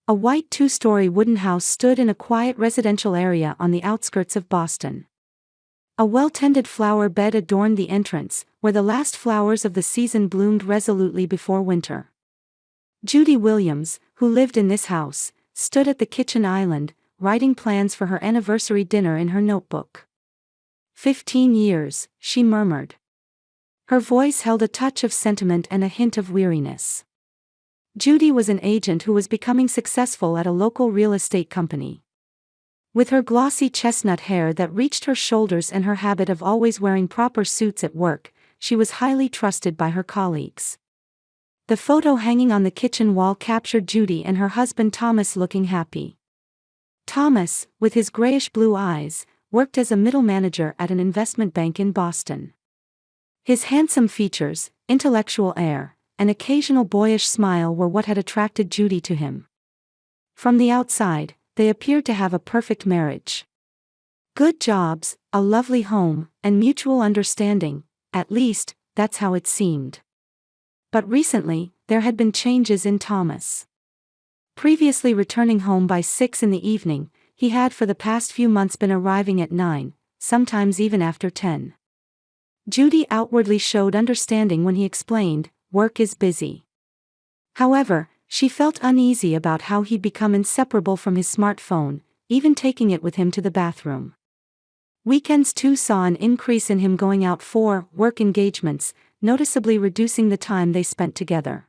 A white two-story wooden house stood in a quiet residential area on the outskirts of Boston. A well-tended flower bed adorned the entrance, where the last flowers of the season bloomed resolutely before winter. Judy Williams, who lived in this house, stood at the kitchen island, writing plans for her anniversary dinner in her notebook. 15 years, she murmured. Her voice held a touch of sentiment and a hint of weariness. Judy was an agent who was becoming successful at a local real estate company. With her glossy chestnut hair that reached her shoulders and her habit of always wearing proper suits at work, she was highly trusted by her colleagues. The photo hanging on the kitchen wall captured Judy and her husband Thomas looking happy. Thomas, with his grayish-blue eyes, worked as a middle manager at an investment bank in Boston. His handsome features, intellectual air, and occasional boyish smile were what had attracted Judy to him. From the outside, they appeared to have a perfect marriage. Good jobs, a lovely home, and mutual understanding, at least, that's how it seemed. But recently, there had been changes in Thomas. Previously returning home by 6 in the evening, he had for the past few months been arriving at 9, sometimes even after 10. Judy outwardly showed understanding when he explained, "Work is busy." However, she felt uneasy about how he'd become inseparable from his smartphone, even taking it with him to the bathroom. Weekends too saw an increase in him going out for work engagements, noticeably reducing the time they spent together.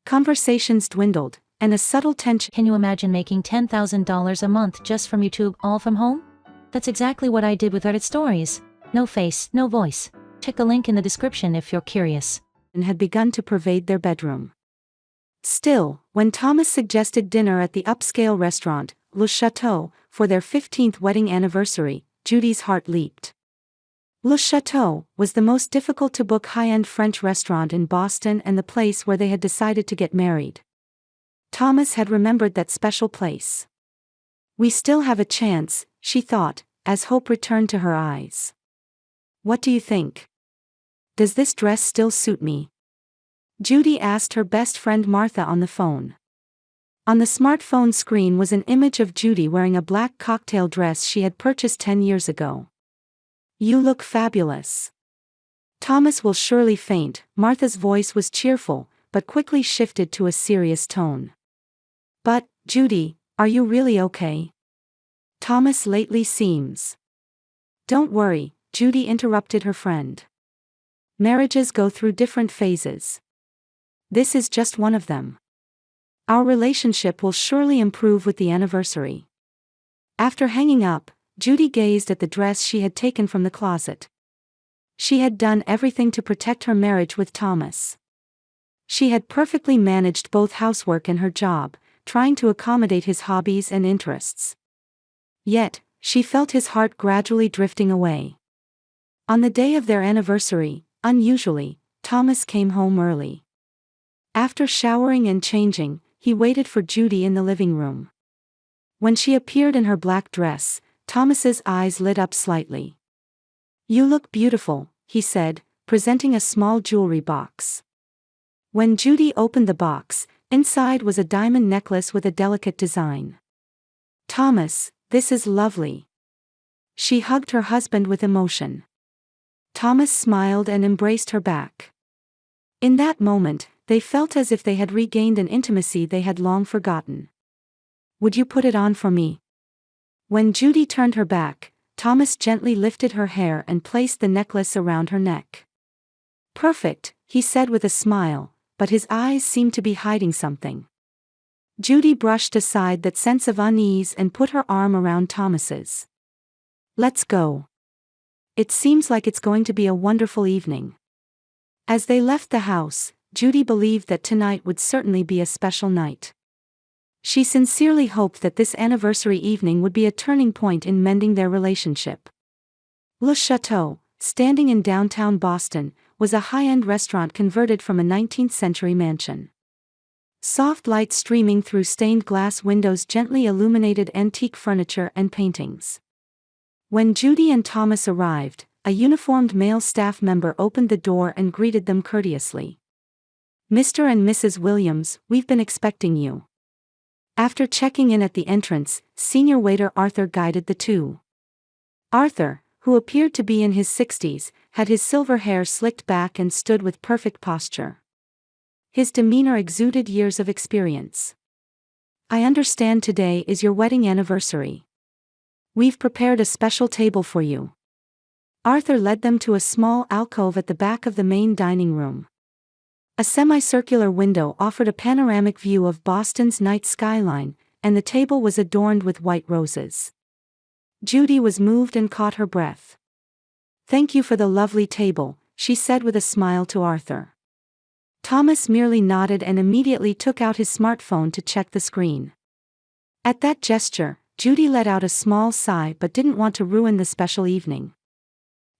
Conversations dwindled, and a subtle tension. Can you imagine making $10,000 a month just from YouTube, all from home? That's exactly what I did with Reddit Stories. No face, no voice. Check the link in the description if you're curious. And had begun to pervade their bedroom. Still, when Thomas suggested dinner at the upscale restaurant, Le Chateau, for their 15th wedding anniversary, Judy's heart leaped. Le Chateau was the most difficult-to-book high-end French restaurant in Boston and the place where they had decided to get married. Thomas had remembered that special place. "We still have a chance," she thought, as hope returned to her eyes. "What do you think? Does this dress still suit me?" Judy asked her best friend Martha on the phone. On the smartphone screen was an image of Judy wearing a black cocktail dress she had purchased 10 years ago. "You look fabulous." "Thomas will surely faint." Martha's voice was cheerful, but quickly shifted to a serious tone. "But, Judy, are you really okay? Thomas lately seems—" "Don't worry," Judy interrupted her friend. "Marriages go through different phases. This is just one of them. Our relationship will surely improve with the anniversary." After hanging up, Judy gazed at the dress she had taken from the closet. She had done everything to protect her marriage with Thomas. She had perfectly managed both housework and her job, trying to accommodate his hobbies and interests. Yet, she felt his heart gradually drifting away. On the day of their anniversary, unusually, Thomas came home early. After showering and changing, he waited for Judy in the living room. When she appeared in her black dress, Thomas's eyes lit up slightly. "You look beautiful," he said, presenting a small jewelry box. When Judy opened the box, inside was a diamond necklace with a delicate design. "Thomas, this is lovely." She hugged her husband with emotion. Thomas smiled and embraced her back. In that moment, they felt as if they had regained an intimacy they had long forgotten. "Would you put it on for me?" When Judy turned her back, Thomas gently lifted her hair and placed the necklace around her neck. "Perfect," he said with a smile, but his eyes seemed to be hiding something. Judy brushed aside that sense of unease and put her arm around Thomas's. "Let's go. It seems like it's going to be a wonderful evening." As they left the house, Judy believed that tonight would certainly be a special night. She sincerely hoped that this anniversary evening would be a turning point in mending their relationship. Le Chateau, standing in downtown Boston, was a high-end restaurant converted from a 19th-century mansion. Soft light streaming through stained glass windows gently illuminated antique furniture and paintings. When Judy and Thomas arrived, a uniformed male staff member opened the door and greeted them courteously. "Mr. and Mrs. Williams, we've been expecting you." After checking in at the entrance, senior waiter Arthur guided the two. Arthur, who appeared to be in his 60s, had his silver hair slicked back and stood with perfect posture. His demeanor exuded years of experience. "I understand today is your wedding anniversary. We've prepared a special table for you." Arthur led them to a small alcove at the back of the main dining room. A semicircular window offered a panoramic view of Boston's night skyline, and the table was adorned with white roses. Judy was moved and caught her breath. "Thank you for the lovely table," she said with a smile to Arthur. Thomas merely nodded and immediately took out his smartphone to check the screen. At that gesture, Judy let out a small sigh but didn't want to ruin the special evening.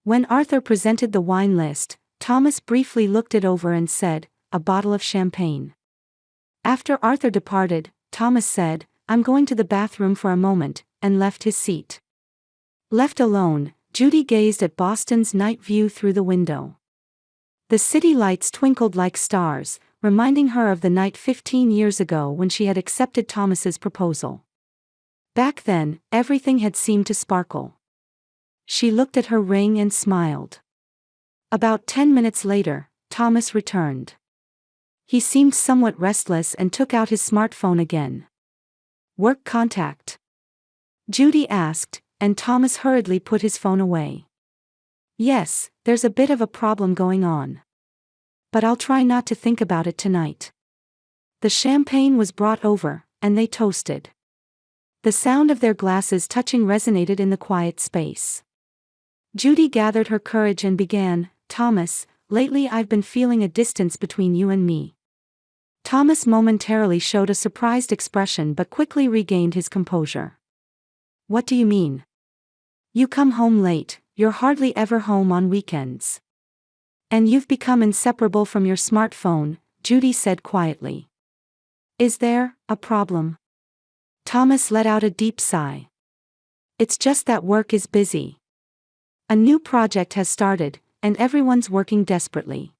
When Arthur presented the wine list, Thomas briefly looked it over and said, "A bottle of champagne." After Arthur departed, Thomas said, "I'm going to the bathroom for a moment," and left his seat. Left alone, Judy gazed at Boston's night view through the window. The city lights twinkled like stars, reminding her of the night 15 years ago when she had accepted Thomas's proposal. Back then, everything had seemed to sparkle. She looked at her ring and smiled. About 10 minutes later, Thomas returned. He seemed somewhat restless and took out his smartphone again. "Work contact?" Judy asked, and Thomas hurriedly put his phone away. "Yes, there's a bit of a problem going on. But I'll try not to think about it tonight." The champagne was brought over, and they toasted. The sound of their glasses touching resonated in the quiet space. Judy gathered her courage and began, "Thomas, lately I've been feeling a distance between you and me." Thomas momentarily showed a surprised expression but quickly regained his composure. "What do you mean? You come home late, you're hardly ever home on weekends. And you've become inseparable from your smartphone," Judy said quietly. "Is there a problem?" Thomas let out a deep sigh. "It's just that work is busy. A new project has started, and everyone's working desperately.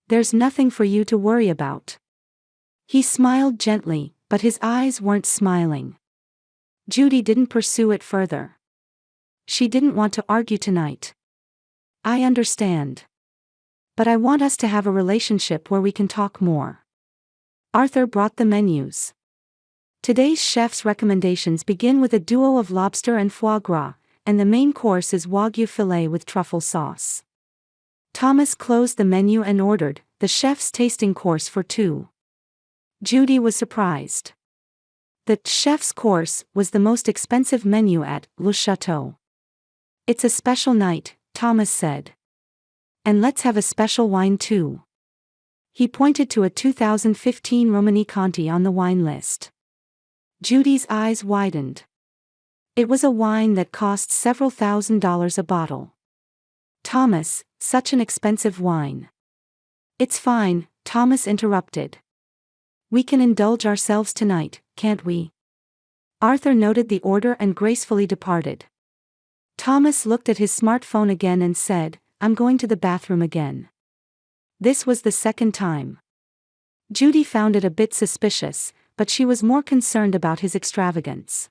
There's nothing for you to worry about." He smiled gently, but his eyes weren't smiling. Judy didn't pursue it further. She didn't want to argue tonight. "I understand. But I want us to have a relationship where we can talk more." Arthur brought the menus. Today's chef's recommendations begin with a duo of lobster and foie gras, and the main course is Wagyu filet with truffle sauce. Thomas closed the menu and ordered the chef's tasting course for two. Judy was surprised. The chef's course was the most expensive menu at Le Chateau. "It's a special night," Thomas said. "And let's have a special wine too." He pointed to a 2015 Romani Conti on the wine list. Judy's eyes widened. It was a wine that cost several $1,000s a bottle. "Thomas, such an expensive wine." "It's fine," Thomas interrupted. "We can indulge ourselves tonight, can't we?" Arthur noted the order and gracefully departed. Thomas looked at his smartphone again and said, "I'm going to the bathroom again." This was the second time. Judy found it a bit suspicious, but she was more concerned about his extravagance.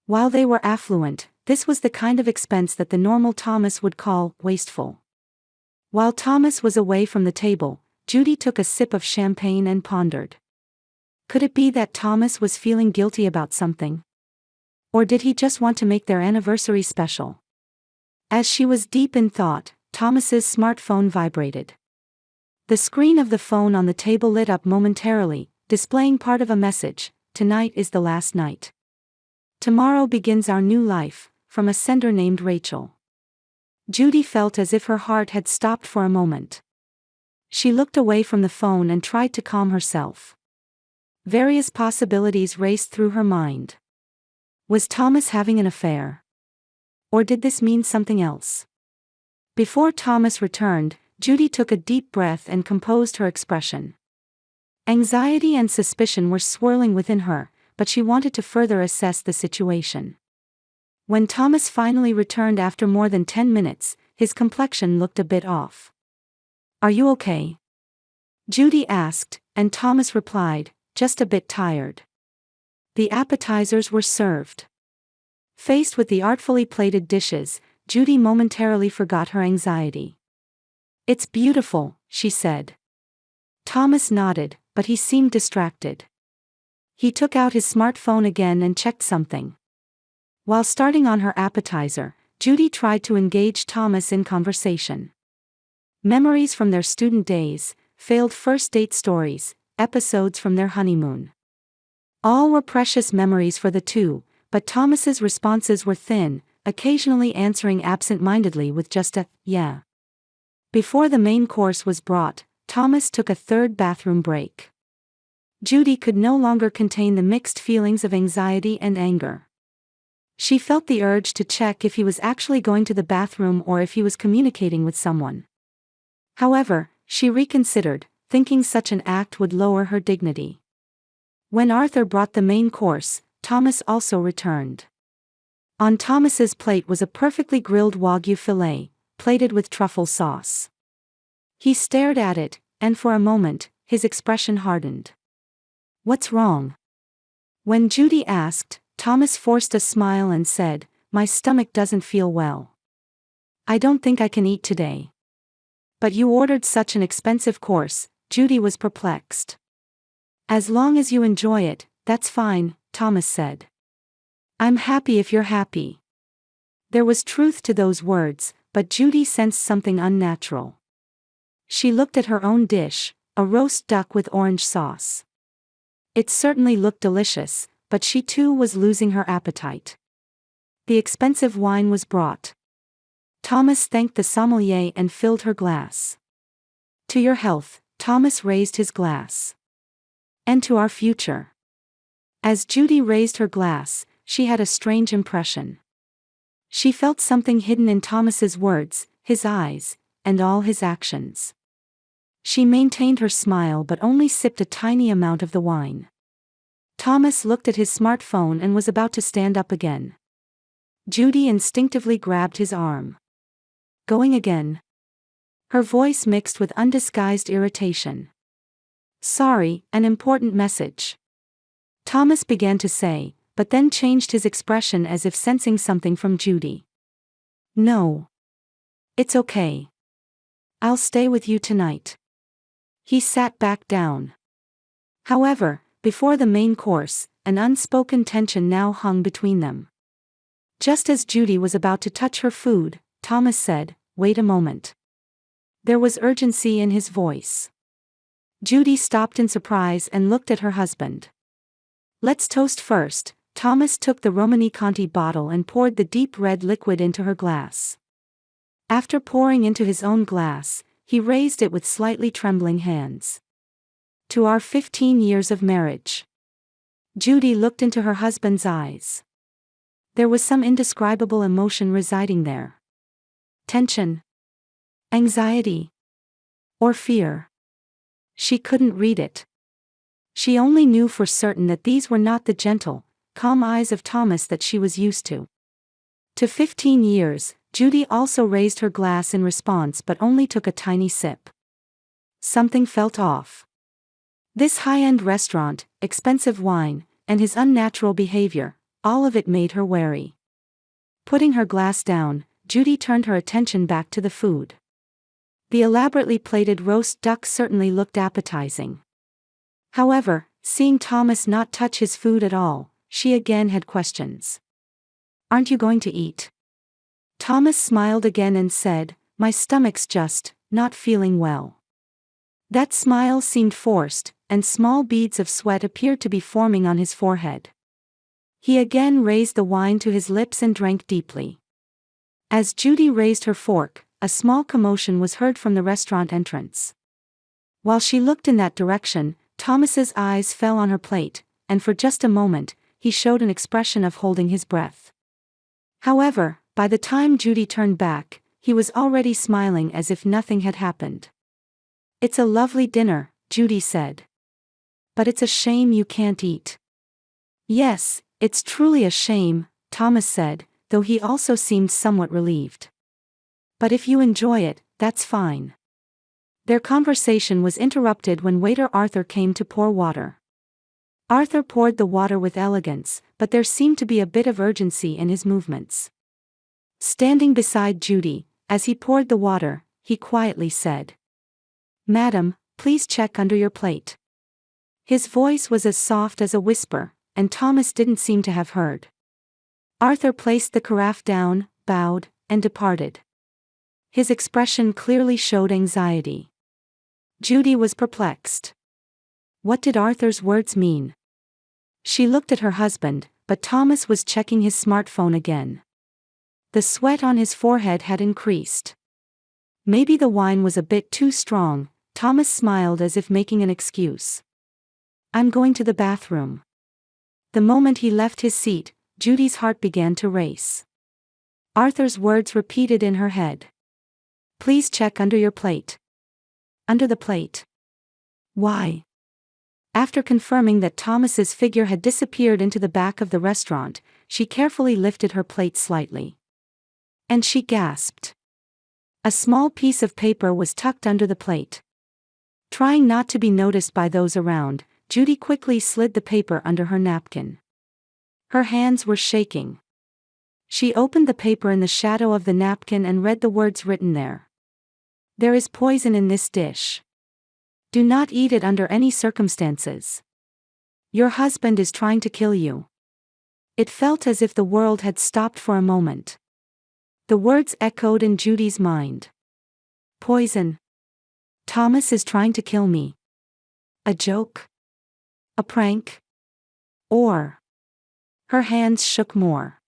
While they were affluent, this was the kind of expense that the normal Thomas would call wasteful. While Thomas was away from the table, Judy took a sip of champagne and pondered. Could it be that Thomas was feeling guilty about something? Or did he just want to make their anniversary special? As she was deep in thought, Thomas's smartphone vibrated. The screen of the phone on the table lit up momentarily, displaying part of a message, "Tonight is the last night. Tomorrow begins our new life," from a sender named Rachel. Judy felt as if her heart had stopped for a moment. She looked away from the phone and tried to calm herself. Various possibilities raced through her mind. Was Thomas having an affair? Or did this mean something else? Before Thomas returned, Judy took a deep breath and composed her expression. Anxiety and suspicion were swirling within her, but she wanted to further assess the situation. When Thomas finally returned after more than 10 minutes, his complexion looked a bit off. "Are you okay?" Judy asked, and Thomas replied, "Just a bit tired." The appetizers were served. Faced with the artfully plated dishes, Judy momentarily forgot her anxiety. "It's beautiful," she said. Thomas nodded, but he seemed distracted. He took out his smartphone again and checked something. While starting on her appetizer, Judy tried to engage Thomas in conversation. Memories from their student days, failed first date stories, episodes from their honeymoon. All were precious memories for the two, but Thomas's responses were thin, occasionally answering absent-mindedly with just a "yeah." Before the main course was brought, Thomas took a third bathroom break. Judy could no longer contain the mixed feelings of anxiety and anger. She felt the urge to check if he was actually going to the bathroom or if he was communicating with someone. However, she reconsidered, thinking such an act would lower her dignity. When Arthur brought the main course, Thomas also returned. On Thomas's plate was a perfectly grilled Wagyu fillet, plated with truffle sauce. He stared at it, and for a moment, his expression hardened. "What's wrong?" When Judy asked, Thomas forced a smile and said, "My stomach doesn't feel well. I don't think I can eat today." "But you ordered such an expensive course," Judy was perplexed. "As long as you enjoy it, that's fine," Thomas said. "I'm happy if you're happy." There was truth to those words, but Judy sensed something unnatural. She looked at her own dish, a roast duck with orange sauce. It certainly looked delicious, but she too was losing her appetite. The expensive wine was brought. Thomas thanked the sommelier and filled her glass. "To your health," Thomas raised his glass. "And to our future." As Judy raised her glass, she had a strange impression. She felt something hidden in Thomas's words, his eyes, and all his actions. She maintained her smile but only sipped a tiny amount of the wine. Thomas looked at his smartphone and was about to stand up again. Judy instinctively grabbed his arm. "Going again?" Her voice mixed with undisguised irritation. "Sorry, an important message," Thomas began to say, but then changed his expression as if sensing something from Judy. "No. It's okay. I'll stay with you tonight." He sat back down. However, before the main course, an unspoken tension now hung between them. Just as Judy was about to touch her food, Thomas said, "Wait a moment." There was urgency in his voice. Judy stopped in surprise and looked at her husband. "Let's toast first." Thomas took the Romani Conti bottle and poured the deep red liquid into her glass. After pouring into his own glass, he raised it with slightly trembling hands. "To our 15 years of marriage." Judy looked into her husband's eyes. There was some indescribable emotion residing there. Tension, anxiety, or fear. She couldn't read it. She only knew for certain that these were not the gentle, calm eyes of Thomas that she was used to. To 15 years, Judy also raised her glass in response but only took a tiny sip. Something felt off. This high-end restaurant, expensive wine, and his unnatural behavior, all of it made her wary. Putting her glass down, Judy turned her attention back to the food. The elaborately plated roast duck certainly looked appetizing. However, seeing Thomas not touch his food at all, she again had questions. "Aren't you going to eat?" Thomas smiled again and said, "My stomach's just not feeling well." That smile seemed forced, and small beads of sweat appeared to be forming on his forehead. He again raised the wine to his lips and drank deeply. As Judy raised her fork, a small commotion was heard from the restaurant entrance. While she looked in that direction, Thomas's eyes fell on her plate, and for just a moment, he showed an expression of holding his breath. However, by the time Judy turned back, he was already smiling as if nothing had happened. "It's a lovely dinner," Judy said. "But it's a shame you can't eat." "Yes, it's truly a shame," Thomas said, though he also seemed somewhat relieved. "But if you enjoy it, that's fine." Their conversation was interrupted when waiter Arthur came to pour water. Arthur poured the water with elegance, but there seemed to be a bit of urgency in his movements. Standing beside Judy, as he poured the water, he quietly said, "Madam, please check under your plate." His voice was as soft as a whisper, and Thomas didn't seem to have heard. Arthur placed the carafe down, bowed, and departed. His expression clearly showed anxiety. Judy was perplexed. What did Arthur's words mean? She looked at her husband, but Thomas was checking his smartphone again. The sweat on his forehead had increased. Maybe the wine was a bit too strong. Thomas smiled as if making an excuse. "I'm going to the bathroom." The moment he left his seat, Judy's heart began to race. Arthur's words repeated in her head. "Please check under your plate." Under the plate. Why? After confirming that Thomas's figure had disappeared into the back of the restaurant, she carefully lifted her plate slightly. And she gasped. A small piece of paper was tucked under the plate. Trying not to be noticed by those around, Judy quickly slid the paper under her napkin. Her hands were shaking. She opened the paper in the shadow of the napkin and read the words written there. "There is poison in this dish. Do not eat it under any circumstances. Your husband is trying to kill you." It felt as if the world had stopped for a moment. The words echoed in Judy's mind. Poison. Thomas is trying to kill me. A joke? A prank? Or? Her hands shook more.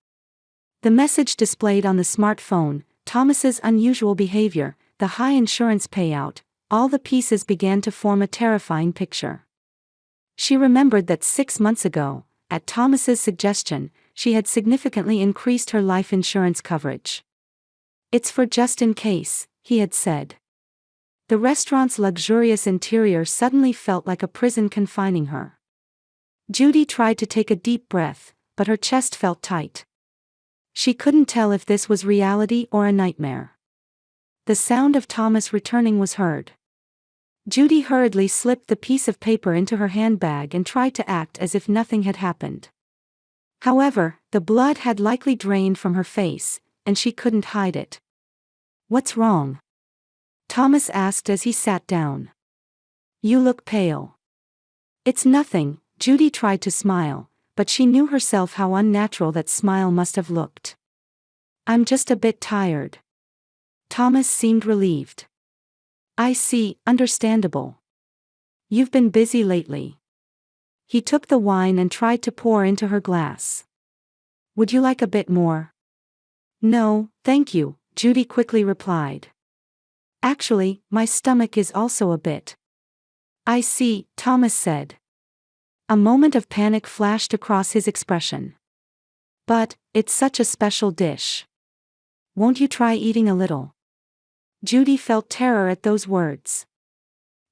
The message displayed on the smartphone, Thomas's unusual behavior, the high insurance payout, all the pieces began to form a terrifying picture. She remembered that 6 months ago, at Thomas's suggestion, she had significantly increased her life insurance coverage. "It's for just in case," he had said. The restaurant's luxurious interior suddenly felt like a prison confining her. Judy tried to take a deep breath, but her chest felt tight. She couldn't tell if this was reality or a nightmare. The sound of Thomas returning was heard. Judy hurriedly slipped the piece of paper into her handbag and tried to act as if nothing had happened. However, the blood had likely drained from her face, and she couldn't hide it. "What's wrong?" Thomas asked as he sat down. "You look pale." "It's nothing," Judy tried to smile, but she knew herself how unnatural that smile must have looked. "I'm just a bit tired." Thomas seemed relieved. "I see, understandable. You've been busy lately." He took the wine and tried to pour into her glass. "Would you like a bit more?" "No, thank you," Judy quickly replied. "Actually, my stomach is also a bit." "I see," Thomas said. A moment of panic flashed across his expression. "But, it's such a special dish. Won't you try eating a little?" Judy felt terror at those words.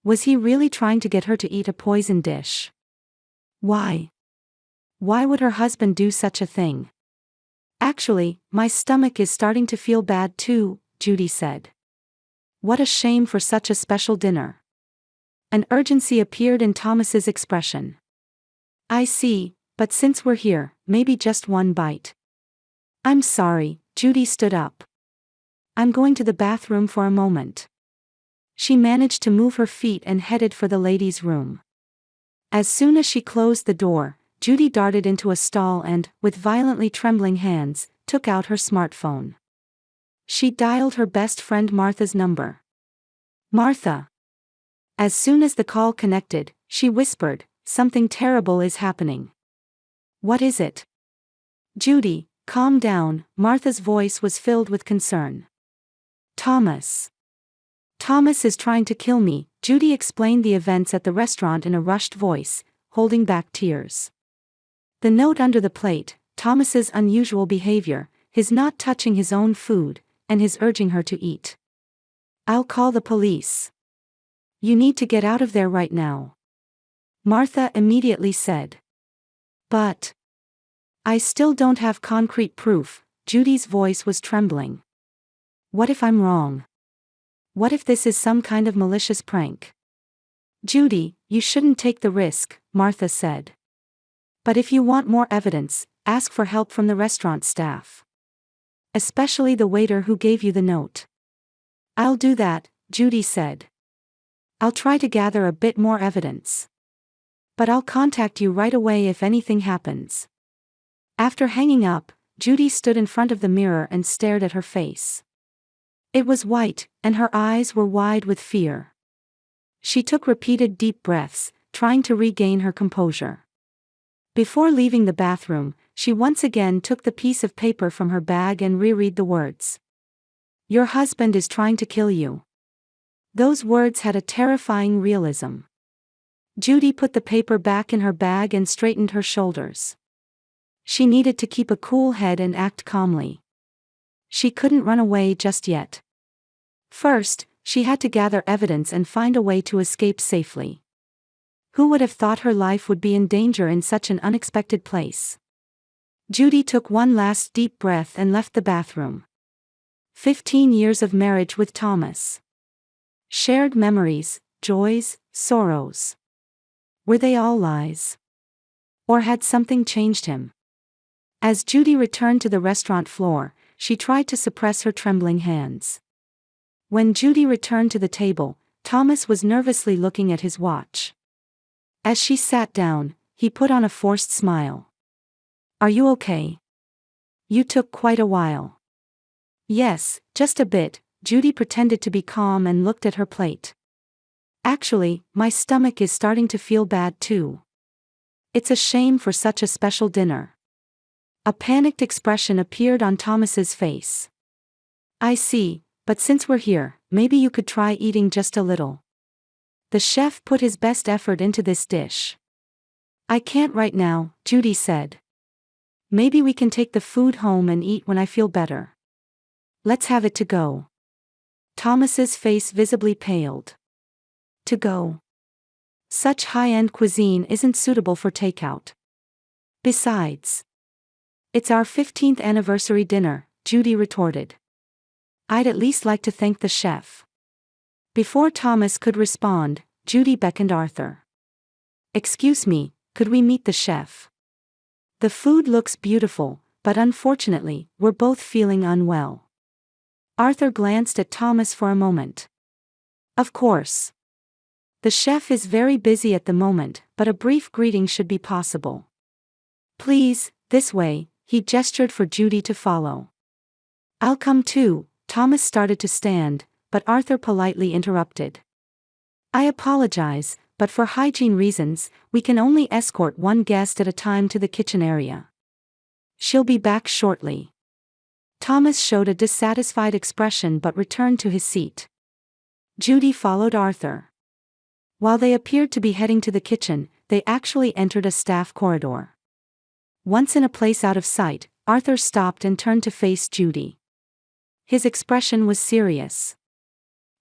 Was he really trying to get her to eat a poison dish? Why? Why would her husband do such a thing? "Actually, my stomach is starting to feel bad too," Judy said. What a shame for such a special dinner. An urgency appeared in Thomas's expression. "I see, but since we're here, maybe just one bite." "I'm sorry," Judy stood up. "I'm going to the bathroom for a moment." She managed to move her feet and headed for the ladies' room. As soon as she closed the door, Judy darted into a stall and, with violently trembling hands, took out her smartphone. She dialed her best friend Martha's number. "Martha." As soon as the call connected, she whispered, "Something terrible is happening." "What is it?" "Judy, calm down," Martha's voice was filled with concern. "Thomas. Thomas is trying to kill me," Judy explained the events at the restaurant in a rushed voice, holding back tears. The note under the plate, Thomas's unusual behavior, his not touching his own food, and his urging her to eat. "I'll call the police. You need to get out of there right now," Martha immediately said. "But I still don't have concrete proof," Judy's voice was trembling. "What if I'm wrong? What if this is some kind of malicious prank?" "Judy, you shouldn't take the risk," Martha said. But if you want more evidence, ask for help from the restaurant staff. Especially the waiter who gave you the note. I'll do that, Judy said. I'll try to gather a bit more evidence. But I'll contact you right away if anything happens. After hanging up, Judy stood in front of the mirror and stared at her face. It was white, and her eyes were wide with fear. She took repeated deep breaths, trying to regain her composure. Before leaving the bathroom, she once again took the piece of paper from her bag and reread the words. Your husband is trying to kill you. Those words had a terrifying realism. Judy put the paper back in her bag and straightened her shoulders. She needed to keep a cool head and act calmly. She couldn't run away just yet. First, she had to gather evidence and find a way to escape safely. Who would have thought her life would be in danger in such an unexpected place? Judy took one last deep breath and left the bathroom. 15 years of marriage with Thomas. Shared memories, joys, sorrows. Were they all lies? Or had something changed him? As Judy returned to the restaurant floor, she tried to suppress her trembling hands. When Judy returned to the table, Thomas was nervously looking at his watch. As she sat down, he put on a forced smile. Are you okay? You took quite a while. Yes, just a bit, Judy pretended to be calm and looked at her plate. Actually, my stomach is starting to feel bad too. It's a shame for such a special dinner. A panicked expression appeared on Thomas's face. I see, but since we're here, maybe you could try eating just a little. The chef put his best effort into this dish. I can't right now, Judy said. Maybe we can take the food home and eat when I feel better. Let's have it to go. Thomas's face visibly paled. To go. Such high-end cuisine isn't suitable for takeout. Besides, it's our 15th anniversary dinner, Judy retorted. I'd at least like to thank the chef. Before Thomas could respond, Judy beckoned Arthur. Excuse me, could we meet the chef? The food looks beautiful, but unfortunately, we're both feeling unwell. Arthur glanced at Thomas for a moment. Of course. The chef is very busy at the moment, but a brief greeting should be possible. Please, this way, he gestured for Judy to follow. I'll come too. Thomas started to stand, but Arthur politely interrupted. I apologize, but for hygiene reasons, we can only escort one guest at a time to the kitchen area. She'll be back shortly. Thomas showed a dissatisfied expression but returned to his seat. Judy followed Arthur. While they appeared to be heading to the kitchen, they actually entered a staff corridor. Once in a place out of sight, Arthur stopped and turned to face Judy. His expression was serious.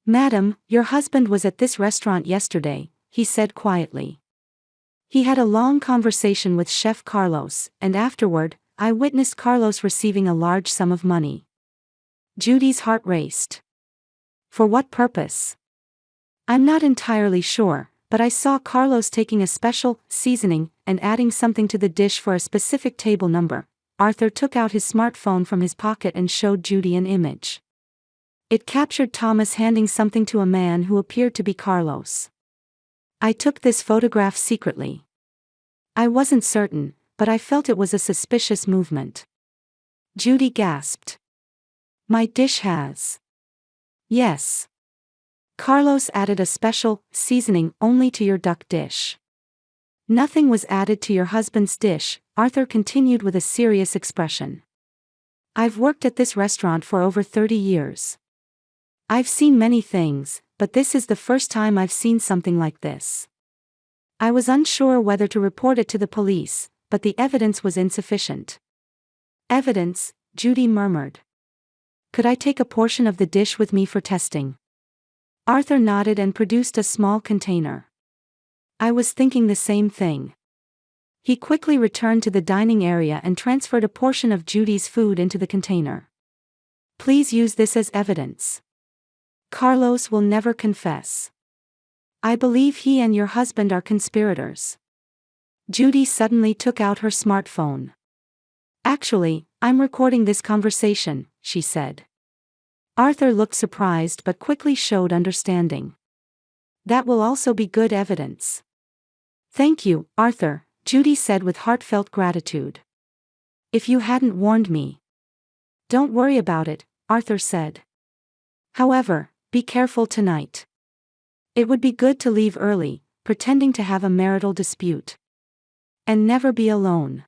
Madam, your husband was at this restaurant yesterday, he said quietly. He had a long conversation with Chef Carlos, and afterward, I witnessed Carlos receiving a large sum of money. Judy's heart raced. For what purpose? I'm not entirely sure, but I saw Carlos taking a special seasoning and adding something to the dish for a specific table number. Arthur took out his smartphone from his pocket and showed Judy an image. It captured Thomas handing something to a man who appeared to be Carlos. I took this photograph secretly. I wasn't certain, but I felt it was a suspicious movement. Judy gasped. My dish has. Yes. Carlos added a special seasoning only to your duck dish. Nothing was added to your husband's dish, Arthur continued with a serious expression. I've worked at this restaurant for over 30 years. I've seen many things, but this is the first time I've seen something like this. I was unsure whether to report it to the police, but the evidence was insufficient. Evidence, Judy murmured. Could I take a portion of the dish with me for testing? Arthur nodded and produced a small container. I was thinking the same thing. He quickly returned to the dining area and transferred a portion of Judy's food into the container. Please use this as evidence. Carlos will never confess. I believe he and your husband are conspirators. Judy suddenly took out her smartphone. "Actually, I'm recording this conversation," she said. Arthur looked surprised but quickly showed understanding. "That will also be good evidence." "Thank you, Arthur," Judy said with heartfelt gratitude. "If you hadn't warned me." "Don't worry about it," Arthur said. "However, be careful tonight. It would be good to leave early, pretending to have a marital dispute. And never be alone."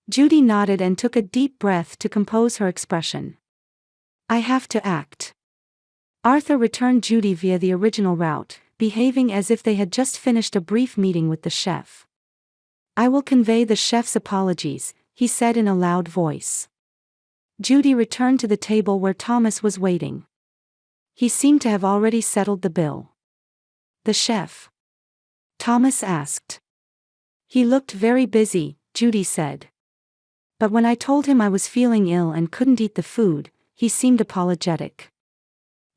Judy nodded and took a deep breath to compose her expression. "I have to act." Arthur returned Judy via the original route, behaving as if they had just finished a brief meeting with the chef. "I will convey the chef's apologies," he said in a loud voice. Judy returned to the table where Thomas was waiting. He seemed to have already settled the bill. "The chef?" Thomas asked. "He looked very busy," Judy said. "But when I told him I was feeling ill and couldn't eat the food, he seemed apologetic."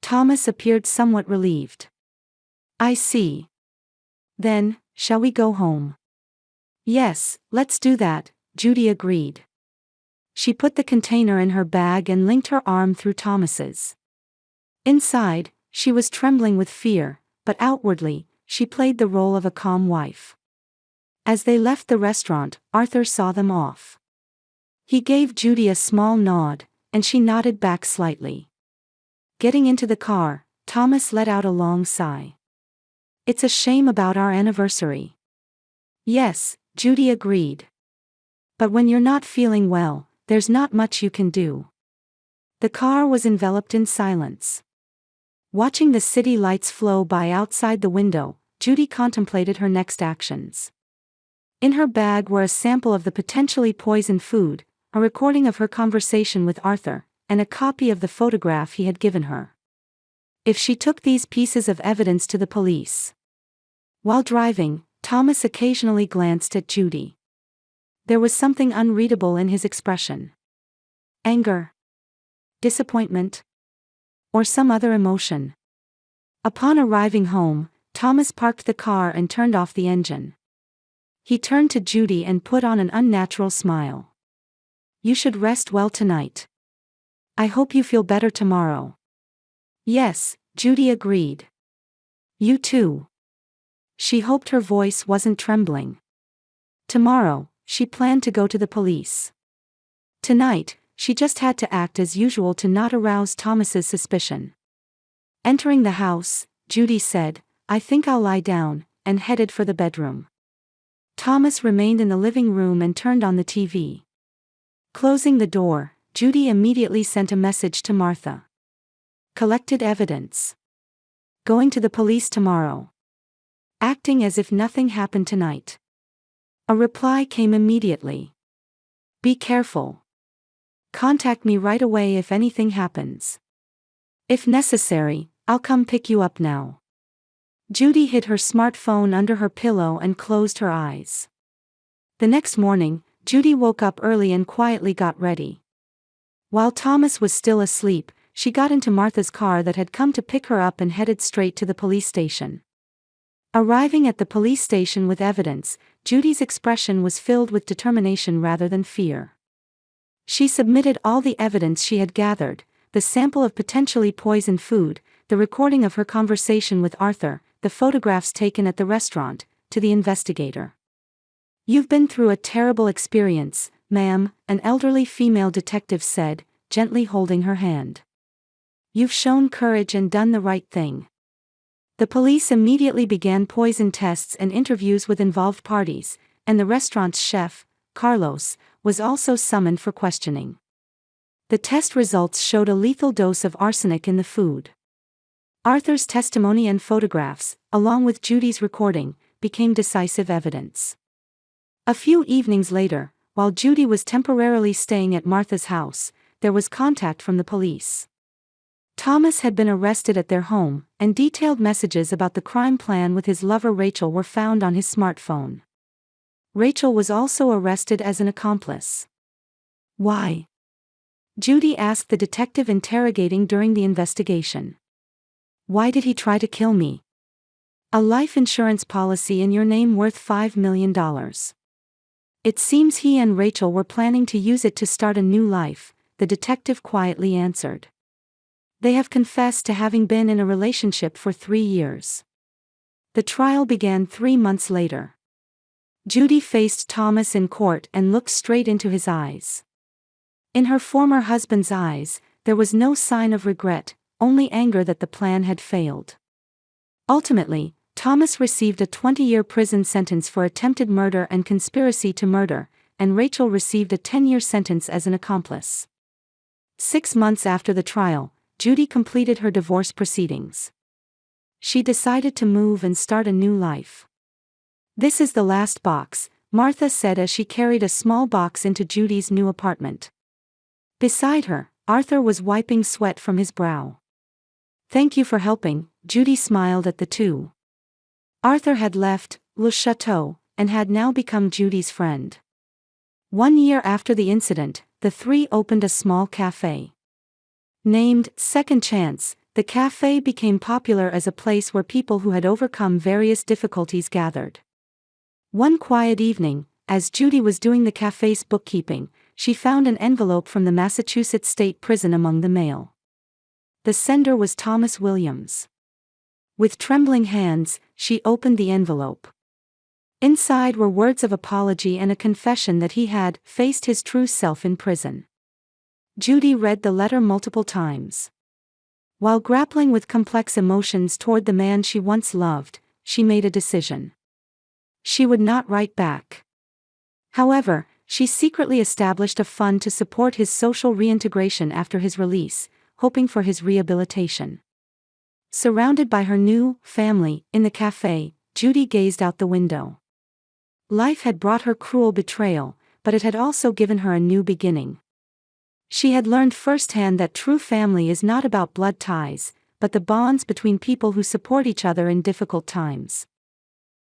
Thomas appeared somewhat relieved. "I see. Then, shall we go home?" "Yes, let's do that," Judy agreed. She put the container in her bag and linked her arm through Thomas's. Inside, she was trembling with fear, but outwardly, she played the role of a calm wife. As they left the restaurant, Arthur saw them off. He gave Judy a small nod, and she nodded back slightly. Getting into the car, Thomas let out a long sigh. "It's a shame about our anniversary." "Yes," Judy agreed. "But when you're not feeling well, there's not much you can do." The car was enveloped in silence. Watching the city lights flow by outside the window, Judy contemplated her next actions. In her bag were a sample of the potentially poisoned food, a recording of her conversation with Arthur, and a copy of the photograph he had given her. If she took these pieces of evidence to the police. While driving, Thomas occasionally glanced at Judy. There was something unreadable in his expression. Anger, disappointment, or some other emotion. Upon arriving home, Thomas parked the car and turned off the engine. He turned to Judy and put on an unnatural smile. "You should rest well tonight. I hope you feel better tomorrow." "Yes," Judy agreed. "You too." She hoped her voice wasn't trembling. Tomorrow, she planned to go to the police. Tonight, she just had to act as usual to not arouse Thomas's suspicion. Entering the house, Judy said, "I think I'll lie down," and headed for the bedroom. Thomas remained in the living room and turned on the TV. Closing the door, Judy immediately sent a message to Martha. Collected evidence. Going to the police tomorrow. Acting as if nothing happened tonight. A reply came immediately. Be careful. Contact me right away if anything happens. If necessary, I'll come pick you up now. Judy hid her smartphone under her pillow and closed her eyes. The next morning, Judy woke up early and quietly got ready. While Thomas was still asleep, she got into Martha's car that had come to pick her up and headed straight to the police station. Arriving at the police station with evidence, Judy's expression was filled with determination rather than fear. She submitted all the evidence she had gathered, the sample of potentially poisoned food, the recording of her conversation with Arthur, the photographs taken at the restaurant, to the investigator. "You've been through a terrible experience, ma'am," an elderly female detective said, gently holding her hand. "You've shown courage and done the right thing." The police immediately began poison tests and interviews with involved parties, and the restaurant's chef, Carlos, was also summoned for questioning. The test results showed a lethal dose of arsenic in the food. Arthur's testimony and photographs, along with Judy's recording, became decisive evidence. A few evenings later, while Judy was temporarily staying at Martha's house, there was contact from the police. Thomas had been arrested at their home, and detailed messages about the crime plan with his lover Rachel were found on his smartphone. Rachel was also arrested as an accomplice. "Why?" Judy asked the detective interrogating during the investigation. "Why did he try to kill me?" A life insurance policy in your name worth $5 million. It seems he and Rachel were planning to use it to start a new life, the detective quietly answered. They have confessed to having been in a relationship for 3 years. The trial began 3 months later. Judy faced Thomas in court and looked straight into his eyes. In her former husband's eyes, there was no sign of regret, only anger that the plan had failed. Ultimately, Thomas received a 20-year prison sentence for attempted murder and conspiracy to murder, and Rachel received a 10-year sentence as an accomplice. 6 months after the trial, Judy completed her divorce proceedings. She decided to move and start a new life. "This is the last box," Martha said as she carried a small box into Judy's new apartment. Beside her, Arthur was wiping sweat from his brow. "Thank you for helping," Judy smiled at the two. Arthur had left Le Chateau and had now become Judy's friend. 1 year after the incident, the three opened a small cafe. Named Second Chance, the cafe became popular as a place where people who had overcome various difficulties gathered. One quiet evening, as Judy was doing the cafe's bookkeeping, she found an envelope from the Massachusetts State Prison among the mail. The sender was Thomas Williams. With trembling hands, she opened the envelope. Inside were words of apology and a confession that he had faced his true self in prison. Judy read the letter multiple times. While grappling with complex emotions toward the man she once loved, she made a decision. She would not write back. However, she secretly established a fund to support his social reintegration after his release, hoping for his rehabilitation. Surrounded by her new family in the cafe, Judy gazed out the window. Life had brought her cruel betrayal, but it had also given her a new beginning. She had learned firsthand that true family is not about blood ties, but the bonds between people who support each other in difficult times.